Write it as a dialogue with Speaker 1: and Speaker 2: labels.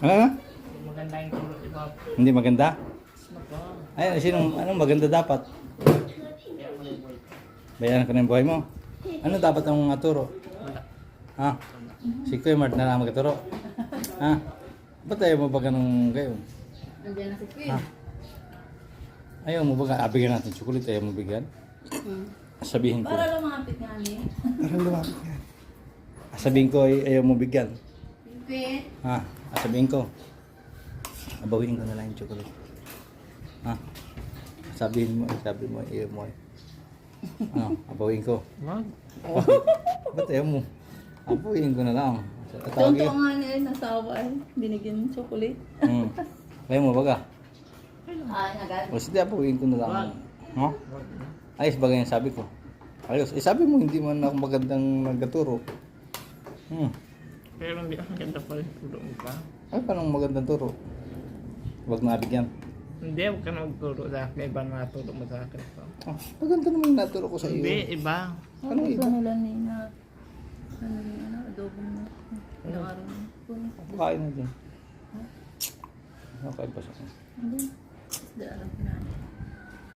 Speaker 1: Ano na?
Speaker 2: Maganda yung turo, iba.
Speaker 1: Hindi maganda?
Speaker 2: Nako.
Speaker 1: Ay, anong maganda dapat?
Speaker 2: Kaya ako na yung boy ko.
Speaker 1: Bayaran ko na yung buhay mo. Ano dapat ang turo?
Speaker 2: Wala.
Speaker 1: Ha? Si Kuya Mart na lang magturo. Ha? Ba't ayaw mo ba ganun kayo?
Speaker 3: Nandiyan na si Queen.
Speaker 1: Ha? Ayaw mo ba? Bigyan natin chocolate. Ayaw mo bigyan? Sabihin ko.
Speaker 3: Para lumapit nga niya.
Speaker 1: Parang lumapit yan. Sabihin ko ay ayaw mo bigyan.
Speaker 3: Queen.
Speaker 1: Ha? Sabihin ko. Abawiin ko na lang yung chocolate. Ha? Sabi mo ayaw mo. Ano? Abawiin ko.
Speaker 2: Wag.
Speaker 1: Ba't ayaw mo? Abawiin ko na lang.
Speaker 3: Tunto nga niya nasawa ay binigyan ng chocolate.
Speaker 1: Ayaw mo baga?
Speaker 3: Ay, agad.
Speaker 1: O sige, abawiin ko na lang.
Speaker 2: Wag.
Speaker 1: Ha? Ayos bagay yung sabi ko. Ayos. Sabi mo hindi man ako magandang nagturo.
Speaker 2: Pero hindi ako maganda pa rin turo mo pa.
Speaker 1: Ay, paano magandang turo? Huwag na bigyan.
Speaker 2: Hindi, huwag ka na magturo sa akin. Iba na naturo mo sa akin.
Speaker 1: Ah, maganda naman yung naturo ko sa iyo.
Speaker 2: Hindi, iba.
Speaker 1: Ano iba?
Speaker 3: Ano lang nina? Ano, adobo mo. Ilang araw na.
Speaker 1: Kain na dyan. Okay pa siya.
Speaker 3: Hindi. Hindi alam ko na.